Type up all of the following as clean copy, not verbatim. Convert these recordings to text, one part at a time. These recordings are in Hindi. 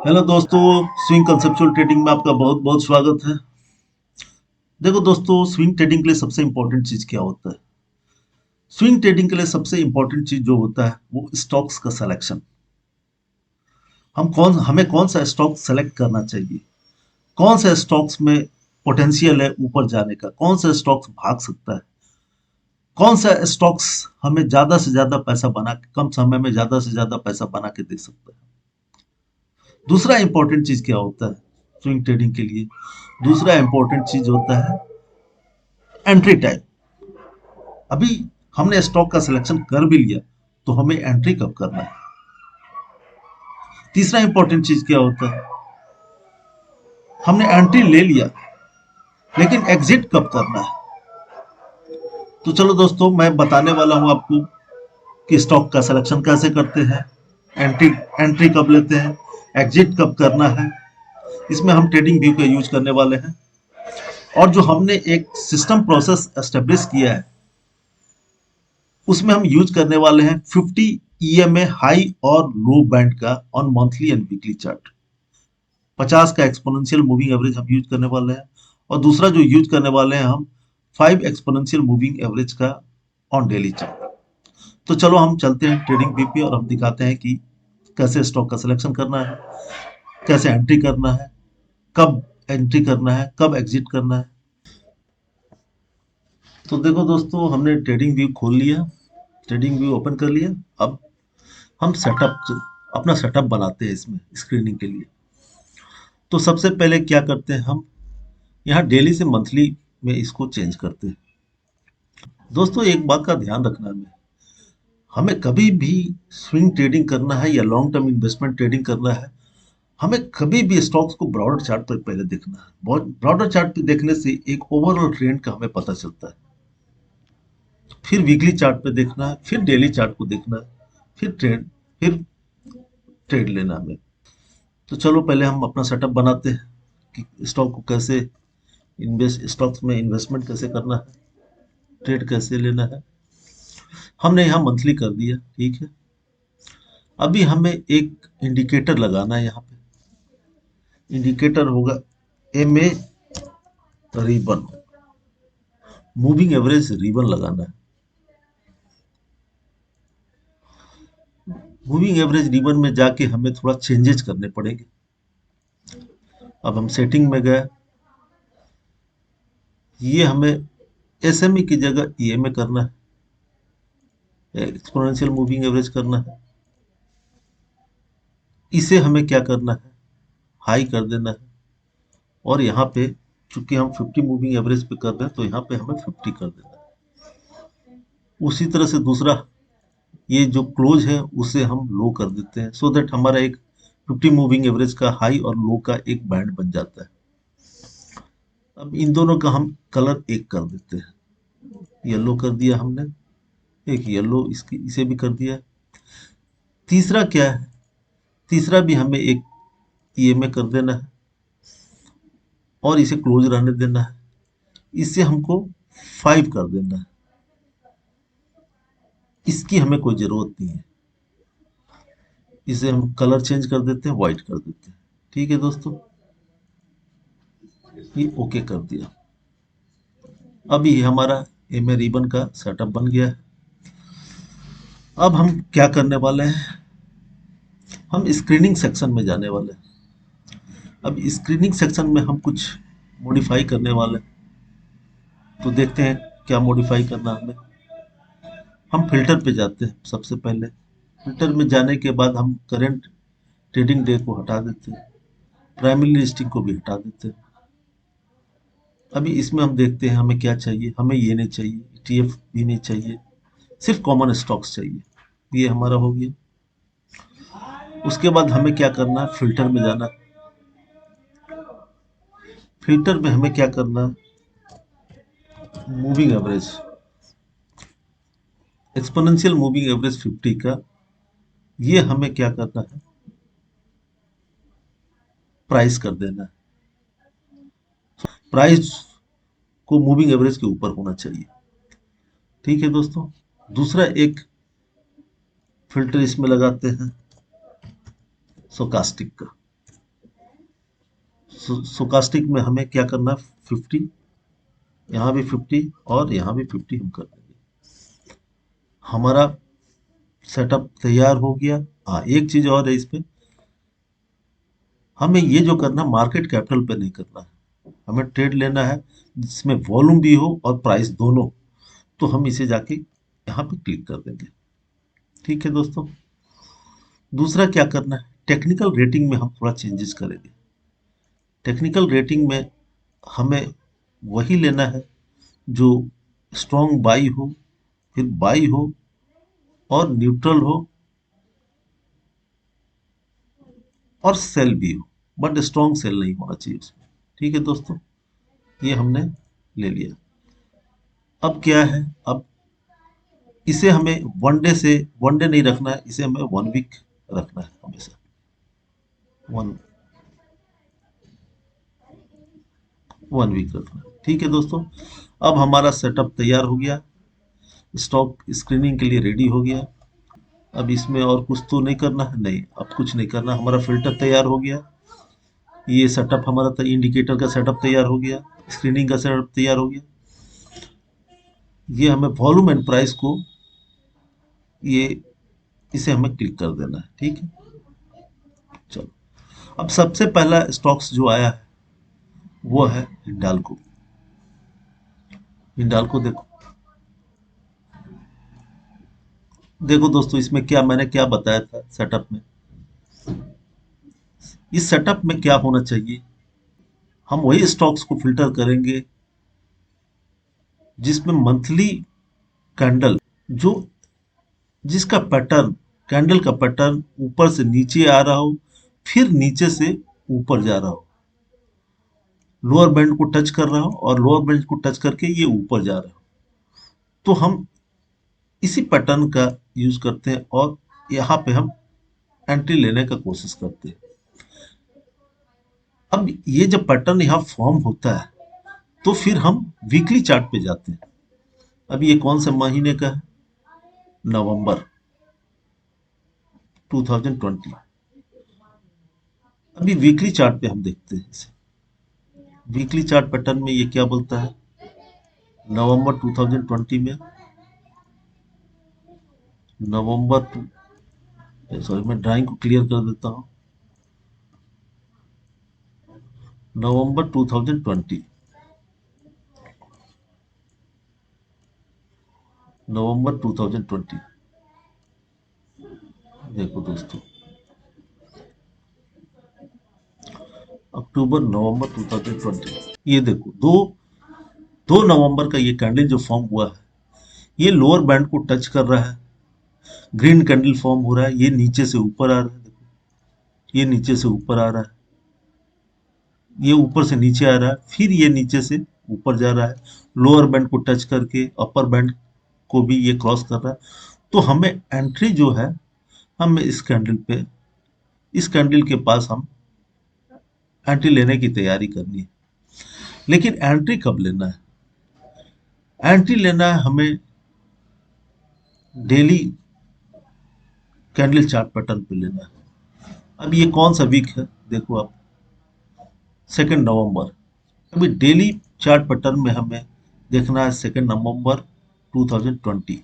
हेलो दोस्तों, स्विंग कंसेप्चुअल ट्रेडिंग में आपका बहुत बहुत स्वागत है। देखो दोस्तों, स्विंग ट्रेडिंग के लिए सबसे इंपॉर्टेंट चीज क्या होता है? स्विंग ट्रेडिंग के लिए सबसे इंपॉर्टेंट चीज जो होता है वो स्टॉक्स का सिलेक्शन। हमें कौन सा स्टॉक सेलेक्ट करना चाहिए, कौन सा स्टॉक्स में पोटेंशियल है ऊपर जाने का, कौन सा स्टॉक्स भाग सकता है, कौन सा स्टॉक्स हमें ज्यादा से ज्यादा पैसा बना के कम समय में ज्यादा से ज्यादा पैसा बना के दे सकता है। दूसरा इंपॉर्टेंट चीज क्या होता है स्विंग ट्रेडिंग के लिए? दूसरा इंपॉर्टेंट चीज होता है एंट्री टाइम। अभी हमने स्टॉक का सिलेक्शन कर भी लिया, तो हमें एंट्री कब करना है? तीसरा इंपॉर्टेंट चीज क्या होता है? हमने एंट्री ले लिया, लेकिन एग्जिट कब करना है? तो चलो दोस्तों, मैं बताने वाला हूं आपको कि स्टॉक का सिलेक्शन कैसे करते हैं, एंट्री एंट्री कब लेते हैं, एग्जिट कब करना है। इसमें हम ट्रेडिंग व्यू का यूज करने वाले हैं, और जो हमने एक सिस्टम प्रोसेस एस्टेब्लिश किया है उसमें हम यूज करने वाले हैं 50 ईएमए हाई और लो बैंड का on monthly and weekly chart. 50 का एक्सपोनेंशियल मूविंग एवरेज हम यूज करने वाले हैं, और दूसरा जो यूज करने वाले हैं हम 5 एक्सपोनेंशियल मूविंग एवरेज का ऑन डेली चार्ट। तो चलो हम चलते हैं ट्रेडिंग व्यू पे और हम दिखाते हैं कि कैसे स्टॉक का सिलेक्शन करना है, कैसे एंट्री करना है, कब एंट्री करना है, कब एग्जिट करना है। तो देखो दोस्तों, हमने ट्रेडिंग व्यू खोल लिया, ट्रेडिंग व्यू ओपन कर लिया। अब हम अपना सेटअप बनाते हैं इसमें स्क्रीनिंग के लिए। तो सबसे पहले क्या करते हैं, हम यहाँ डेली से मंथली में इसको चेंज करते हैं। दोस्तों, एक बात का ध्यान रखना है, हमें कभी भी स्विंग ट्रेडिंग करना है या लॉन्ग टर्म इन्वेस्टमेंट ट्रेडिंग करना है, हमें कभी भी स्टॉक्स को ब्रॉडर चार्ट पर पहले देखना है। ब्रॉडर चार्ट पे देखने से एक ओवरऑल ट्रेंड का हमें पता चलता है। फिर वीकली चार्ट पे देखना है, फिर डेली चार्ट को देखना है, फिर ट्रेड लेना है हमें। तो चलो पहले हम अपना सेटअप बनाते हैं कि स्टॉक को कैसे इन्वेस्ट स्टॉक्स में इन्वेस्टमेंट कैसे करना है, ट्रेड कैसे लेना है। हमने यहाँ मंथली कर दिया, ठीक है। अभी हमें एक इंडिकेटर लगाना है यहाँ पे। इंडिकेटर होगा M A ribbon, moving average ribbon लगाना है। मूविंग एवरेज रिबन में जाके हमें थोड़ा चेंजेस करने पड़ेंगे। अब हम सेटिंग में गए, ये हमें एसएमई की जगह ईएमए करना है, एक्सपोनेंशियल मूविंग एवरेज करना है। इसे हमें क्या करना है, हाई कर देना है। और यहाँ पे चूंकि हम 50 मूविंग एवरेज पे कर रहे हैं, तो यहाँ पे हमें 50 कर देना है। उसी तरह से दूसरा, ये जो क्लोज है उसे हम लो कर देते हैं, सो दैट हमारा एक 50 मूविंग एवरेज का हाई और लो का एक बैंड बन जाता है। अब इन दोनों का हम कलर एक कर देते हैं। येलो कर दिया हमने, एक येलो इसकी इसे भी कर दिया। तीसरा क्या है, तीसरा भी हमें एक ईएमए कर देना है और इसे क्लोज रहने देना है। इससे हमको 5 कर देना है, इसकी हमें कोई जरूरत नहीं है। इसे हम कलर चेंज कर देते हैं, व्हाइट कर देते हैं। ठीक है दोस्तों, ये ओके कर दिया। अभी हमारा एमए रिबन का सेटअप बन गया है। अब हम क्या करने वाले हैं, हम स्क्रीनिंग सेक्शन में जाने वाले हैं। अब स्क्रीनिंग सेक्शन में हम कुछ मॉडिफाई करने वाले हैं, तो देखते हैं क्या मॉडिफाई करना हमें। हम फिल्टर पे जाते हैं सबसे पहले। फिल्टर में जाने के बाद हम करंट ट्रेडिंग डे को हटा देते हैं, प्राइमरी लिस्टिंग को भी हटा देते हैं। अभी इसमें हम देखते हैं हमें क्या चाहिए। हमें ये नहीं चाहिए, ईटीएफ भी नहीं चाहिए, सिर्फ कॉमन स्टॉक्स चाहिए। ये हमारा हो गया। उसके बाद हमें क्या करना है, फिल्टर में जाना है। फिल्टर में हमें क्या करना है, moving average, exponential moving average 50 का, ये हमें क्या करना है, प्राइस कर देना है। प्राइस को मूविंग एवरेज के ऊपर होना चाहिए। ठीक है दोस्तों, दूसरा एक फिल्टर इसमें लगाते हैं, सोकास्टिक का। सोकास्टिक में हमें क्या करना है, 50, यहाँ भी 50 और यहाँ भी 50 हम कर देंगे। हमारा सेटअप तैयार हो गया। हाँ, एक चीज और है इसमें, हमें ये जो करना, मार्केट कैपिटल पे नहीं करना है, हमें ट्रेड लेना है जिसमें वॉल्यूम भी हो और प्राइस दोनों। तो हम इसे जाके यहाँ पे क्लिक कर देंगे। ठीक है दोस्तों, दूसरा क्या करना है, टेक्निकल रेटिंग में हम थोड़ा चेंजेस करेंगे। टेक्निकल रेटिंग में हमें वही लेना है जो स्ट्रॉन्ग बाई हो, फिर बाई हो और न्यूट्रल हो और सेल भी हो, बट स्ट्रॉन्ग सेल नहीं होना चाहिए उसमें। ठीक है दोस्तों, ये हमने ले लिया। अब क्या है, अब इसे हमें वन डे नहीं रखना है, इसे हमें 1 वीक रखना है हमेशा। वन 1 वीक रखना है। ठीक है दोस्तों, अब हमारा सेटअप तैयार हो गया, स्टॉक स्क्रीनिंग के लिए रेडी हो गया। अब इसमें और कुछ तो नहीं करना है, नहीं अब कुछ नहीं करना, हमारा फिल्टर तैयार हो गया। ये सेटअप हमारा इंडिकेटर का सेटअप तैयार हो गया, स्क्रीनिंग का सेटअप तैयार हो गया। ये हमें वॉल्यूम एंड प्राइस को, ये इसे हमें क्लिक कर देना है। ठीक है, चलो, अब सबसे पहला स्टॉक्स जो आया है वो है हिंडाल्को। हिंडाल्को देखो, देखो दोस्तों, इसमें क्या मैंने क्या बताया था सेटअप में, इस सेटअप में क्या होना चाहिए, हम वही स्टॉक्स को फिल्टर करेंगे जिसमें मंथली कैंडल, जो जिसका पैटर्न, कैंडल का पैटर्न ऊपर से नीचे आ रहा हो, फिर नीचे से ऊपर जा रहा हो, लोअर बैंड को टच कर रहा हो और लोअर बैंड को टच करके ये ऊपर जा रहा हो, तो हम इसी पैटर्न का यूज करते हैं और यहाँ पे हम एंट्री लेने का कोशिश करते हैं। अब ये जब पैटर्न यहाँ फॉर्म होता है तो फिर हम वीकली चार्ट पे जाते हैं। अब ये कौन से महीने का है, नवंबर 2020। अभी वीकली चार्ट पे हम देखते हैं इसे, वीकली चार्ट पैटर्न में ये क्या बोलता है, नवंबर 2020 में, नवंबर सॉरी मैं ड्राइंग को क्लियर कर देता हूँ, नवंबर 2020, नवंबर 2020, देखो दोस्तों, अक्टूबर नवंबर 2020, ये देखो, दो दो नवंबर का ये कैंडल जो फॉर्म हुआ है, ये लोअर बैंड को टच कर रहा है, ग्रीन कैंडल फॉर्म हो रहा है, ये नीचे से ऊपर आ रहा है, देखो ये नीचे से ऊपर आ रहा है, ये ऊपर से नीचे आ रहा है, फिर ये नीचे से ऊपर जा रहा है, लोअर बैंड को टच करके अपर बैंड को भी ये क्रॉस कर रहा है। तो हमें एंट्री जो है, हमें इस कैंडल पे, इस कैंडल के पास हम एंट्री लेने की तैयारी करनी है। लेकिन एंट्री कब लेना है, एंट्री लेना है हमें डेली कैंडल चार्ट पैटर्न पे लेना है। अब ये कौन सा वीक है, देखो आप, 2 नवंबर। अभी डेली चार्ट पैटर्न में हमें देखना है 2 नवंबर 2020।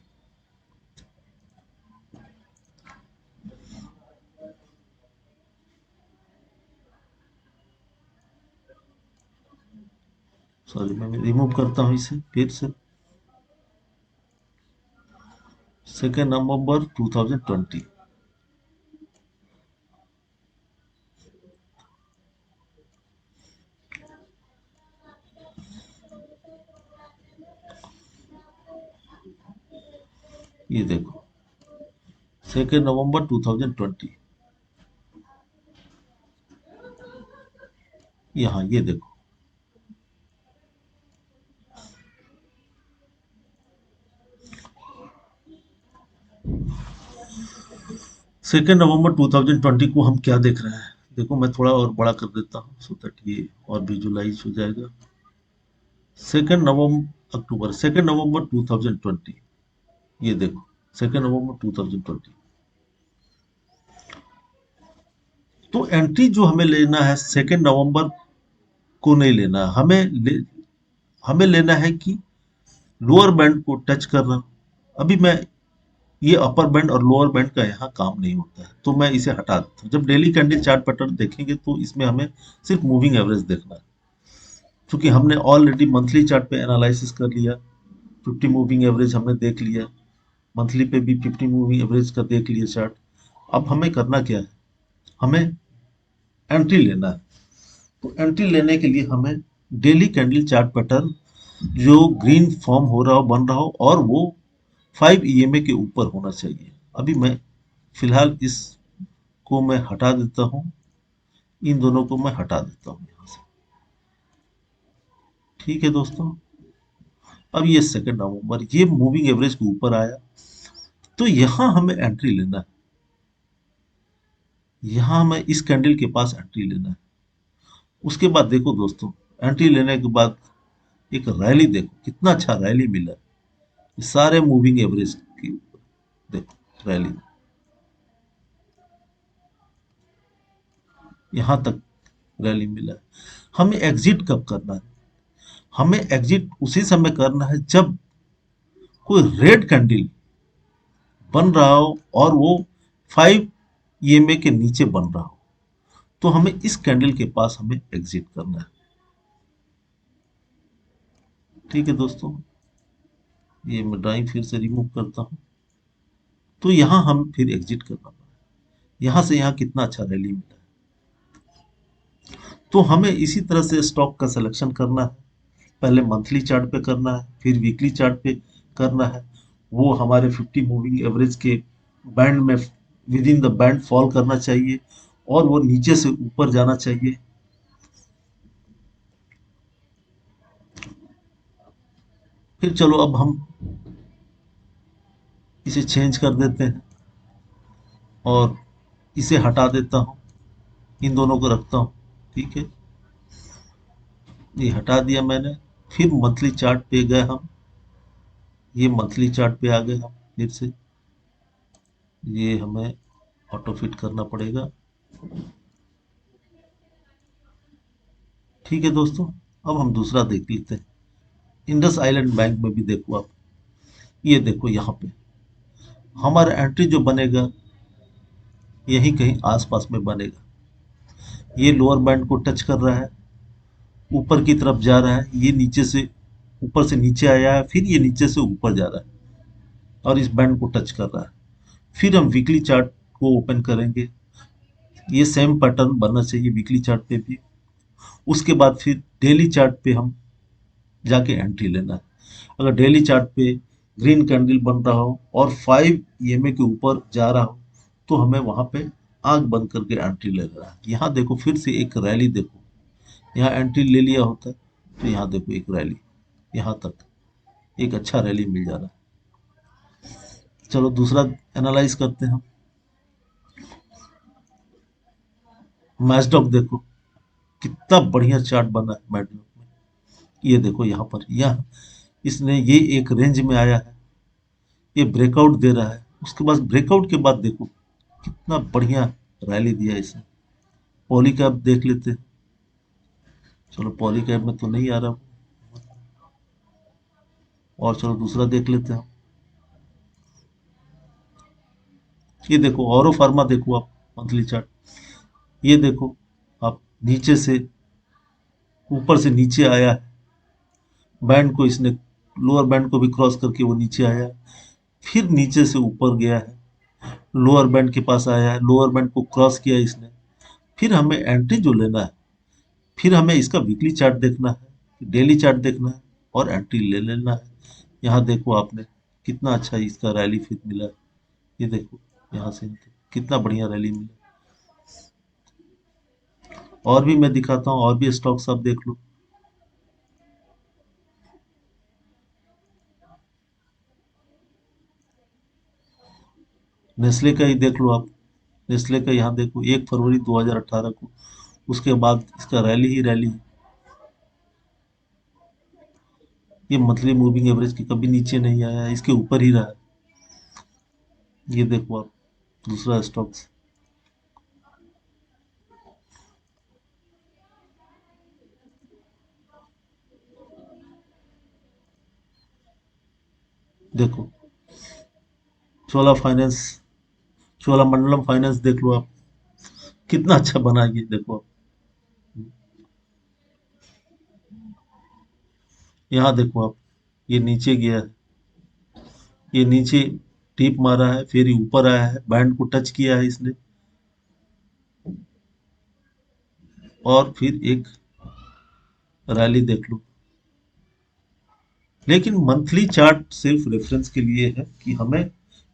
सॉरी मैं रिमूव करता हूँ इसे फिर से, 2 नवंबर 2020, ये देखो 2 नवंबर 2020, यहाँ ये देखो, 2 नवंबर 2020 को हम क्या देख रहे हैं, देखो मैं थोड़ा और बड़ा कर देता हूँ सो दैट ये और विजुलाइज हो जाएगा। 2 नवंबर 2020, ये देखो 2 नवंबर 2020। तो एंट्री जो हमें लेना है 2 नवंबर को नहीं लेना, हमें लेना है कि लोअर बैंड को टच कर रहा हूं। अभी मैं ये अपर बैंड और लोअर बैंड का यहाँ काम नहीं होता है, तो मैं इसे हटा देता हूँ। जब डेली कैंडल चार्ट पैटर्न देखेंगे तो इसमें हमें सिर्फ मूविंग एवरेज देखना है, क्योंकि हमने ऑलरेडी मंथली चार्ट पे एनालिसिस कर लिया, 50 मूविंग एवरेज हमने देख लिया, मंथली पे भी 50 मूविंग एवरेज का देख लिया चार्ट। अब हमें करना क्या है, हमें एंट्री लेना है। तो एंट्री लेने के लिए हमें डेली कैंडल चार्ट पैटर्न जो ग्रीन फॉर्म हो रहा हो, बन रहा हो, और वो 5 ईएमए के ऊपर होना चाहिए। अभी मैं फिलहाल इसको मैं हटा देता हूँ, इन दोनों को मैं हटा देता हूँ यहाँ से। ठीक है दोस्तों, अब ये सेकंड नवंबर ये मूविंग एवरेज के ऊपर आया, तो यहाँ हमें एंट्री लेना है। यहाँ हमें इस कैंडल के पास एंट्री लेना है। उसके बाद देखो दोस्तों, एंट्री लेने के बाद एक रैली देखो, कितना अच्छा रैली मिला है। ये सारे मूविंग एवरेज के ऊपर देखो रैली, यहाँ तक रैली मिला है। हमें एग्जिट कब करना है, हमें एग्जिट उसी समय करना है जब कोई रेड कैंडल बन रहा हो और वो 5 ईएमए के नीचे बन रहा हो, तो हमें इस कैंडल के पास हमें एग्जिट करना है। ठीक है दोस्तों, ये मैं ड्राइंग फिर से रिमूव करता हूँ। तो यहाँ हम फिर एग्जिट करना पड़ा, यहाँ से यहाँ कितना अच्छा रैली मिला है। तो हमें इसी तरह से स्टॉक का सिलेक्शन करना है, पहले मंथली चार्ट पे करना है, फिर वीकली चार्ट पे करना है। वो हमारे 50 मूविंग एवरेज के बैंड में, with in the band fall करना चाहिए, और वो नीचे से ऊपर जाना चाहिए। फिर चलो अब हम इसे चेंज कर देते हैं और इसे हटा देता हूँ, इन दोनों को रखता हूँ। ठीक है, ये हटा दिया मैंने। फिर मंथली चार्ट पे गए हम, ये मंथली चार्ट पे आ गए हम फिर से। ये हमें ऑटो फिट करना पड़ेगा। ठीक है दोस्तों, अब हम दूसरा देख लेते हैं। इंडस आइलैंड बैंक में भी देखो आप, ये देखो यहाँ पे हमारा एंट्री जो बनेगा यही कहीं आसपास में बनेगा। ये लोअर बैंड को टच कर रहा है, ऊपर की तरफ जा रहा है, ये नीचे से ऊपर से नीचे आया है, फिर ये नीचे से ऊपर जा रहा है और इस बैंड को टच कर रहा है। फिर हम वीकली चार्ट को ओपन करेंगे, ये सेम पैटर्न बनना चाहिए वीकली चार्ट पे भी। उसके बाद फिर डेली चार्ट पे हम जाके एंट्री लेना है। अगर डेली चार्ट पे ग्रीन कैंडल बन रहा हो और 5 ईएमए के ऊपर जा रहा हो, तो हमें वहां पे आंख बंद करके एंट्री ले लेना है। यहाँ देखो फिर से एक रैली देखो, यहाँ एंट्री ले लिया होता है तो यहाँ देखो एक रैली, यहाँ तक एक अच्छा रैली मिल जा रहा है। चलो दूसरा एनालाइज करते हैं हम। मैस्डॉक देखो कितना बढ़िया चार्ट बना है मैस्डॉक में। ये देखो यहाँ पर, यह इसने ये एक रेंज में आया है, ये ब्रेकआउट दे रहा है, उसके बाद ब्रेकआउट के बाद देखो कितना बढ़िया रैली दिया इसने। पॉली कैप देख लेते हैं। चलो पॉली कैप में तो नहीं आ रहा, और चलो दूसरा देख लेते हैं। ये देखो औरो फार्मा देखो आप, मंथली चार्ट, ये देखो आप, नीचे से ऊपर से नीचे आया है, बैंड को इसने, लोअर बैंड को भी क्रॉस करके वो नीचे आया है, फिर नीचे से ऊपर गया है, लोअर बैंड के पास आया है, लोअर बैंड को क्रॉस किया इसने। फिर हमें एंट्री जो लेना है, फिर हमें इसका वीकली चार्ट देखना है, डेली चार्ट देखना है, और एंट्री ले लेना है। यहाँ देखो आपने कितना अच्छा इसका रैली फिर मिला है। ये देखो यहाँ से कितना बढ़िया रैली मिला। और भी मैं दिखाता हूँ, और भी स्टॉक्स आप देख लो। नेस्ले का ही देख लो आप, नेस्ले का यहाँ देखो 1 फरवरी 2018 को, उसके बाद इसका रैली ही रैली है। ये मंथली मूविंग एवरेज के कभी नीचे नहीं आया, इसके ऊपर ही रहा है। ये देखो आप दूसरा स्टॉक्स, देखो, चोला फाइनेंस, चोला मंडलम फाइनेंस देख लो आप, कितना अच्छा बना ये देखो आप। यहाँ देखो आप, ये नीचे गया है, ये नीचे टीप मारा है, फिर ये ऊपर आया है, बैंड को टच किया है इसने, और फिर एक रैली देख लो। लेकिन मंथली चार्ट सिर्फ रेफरेंस के लिए है कि हमें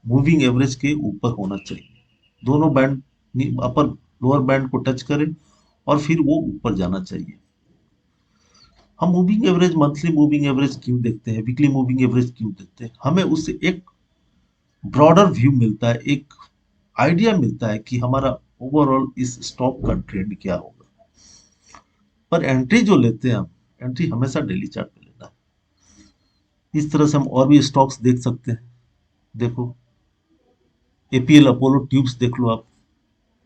मूविंग एवरेज के ऊपर होना चाहिए। दोनों बैंड अपर लोअर बैंड को टच करें और फिर वो ऊपर जाना चाहिए। हम moving average, monthly moving average क्यों देखते हैं, वीकली मूविंग एवरेज क्यों देखते हैं? हमें उससे एक ब्रॉडर व्यू मिलता है, एक आइडिया मिलता है कि हमारा ओवरऑल इस स्टॉक का ट्रेंड क्या होगा। पर एंट्री जो लेते हैं हम, एंट्री हमेशा डेली चार्ट पे लेना है। इस तरह से हम और भी स्टॉक्स देख सकते हैं। देखो, एपीएल अपोलो ट्यूब्स देख लो आप,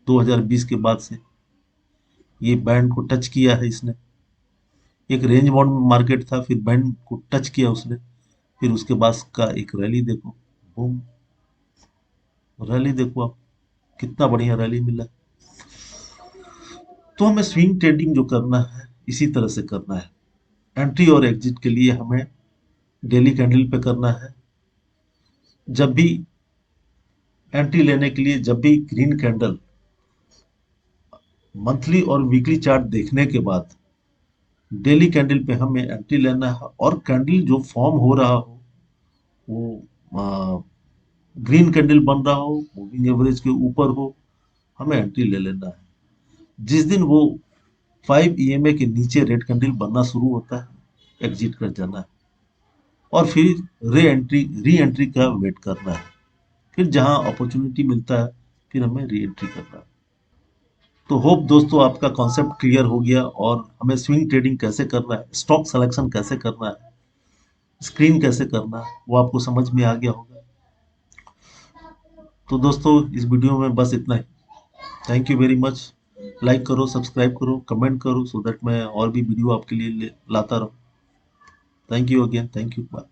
2020 के बाद से ये बैंड को टच किया है इसने। एक रेंज बाउंड मार्केट था, फिर बैंड को टच किया उसने, फिर उसके बाद का एक रैली देखो, बूम, रैली देखो आप, कितना बढ़िया रैली मिला। तो हमें स्विंग ट्रेडिंग जो करना है इसी तरह से करना है। एंट्री और एग्जिट के लिए हमें डेली कैंडल पे करना है। जब भी एंट्री लेने के लिए, जब भी ग्रीन कैंडल मंथली और वीकली चार्ट देखने के बाद डेली कैंडल पे हमें एंट्री लेना है, और कैंडल जो फॉर्म हो रहा हो वो ग्रीन कैंडल बन रहा हो, मूविंग एवरेज के ऊपर हो, हमें एंट्री ले लेना है। जिस दिन वो 5 ईएमए के नीचे रेड कैंडल बनना शुरू होता है, एग्जिट कर जाना है, और फिर री एंट्री का वेट करना है। फिर जहां अपॉर्चुनिटी मिलता है, फिर हमें री एंट्री करना है। तो होप दोस्तों आपका कॉन्सेप्ट क्लियर हो गया, और हमें स्विंग ट्रेडिंग कैसे करना है, स्टॉक सिलेक्शन कैसे करना है, स्क्रीन कैसे करना है, वो आपको समझ में आ गया होगा। तो दोस्तों इस वीडियो में बस इतना ही। Thank you very much. Like करो, सब्सक्राइब करो, कमेंट करो, सो दैट मैं और भी वीडियो आपके लिए लाता रहूँ। Thank you again, thank you, bye.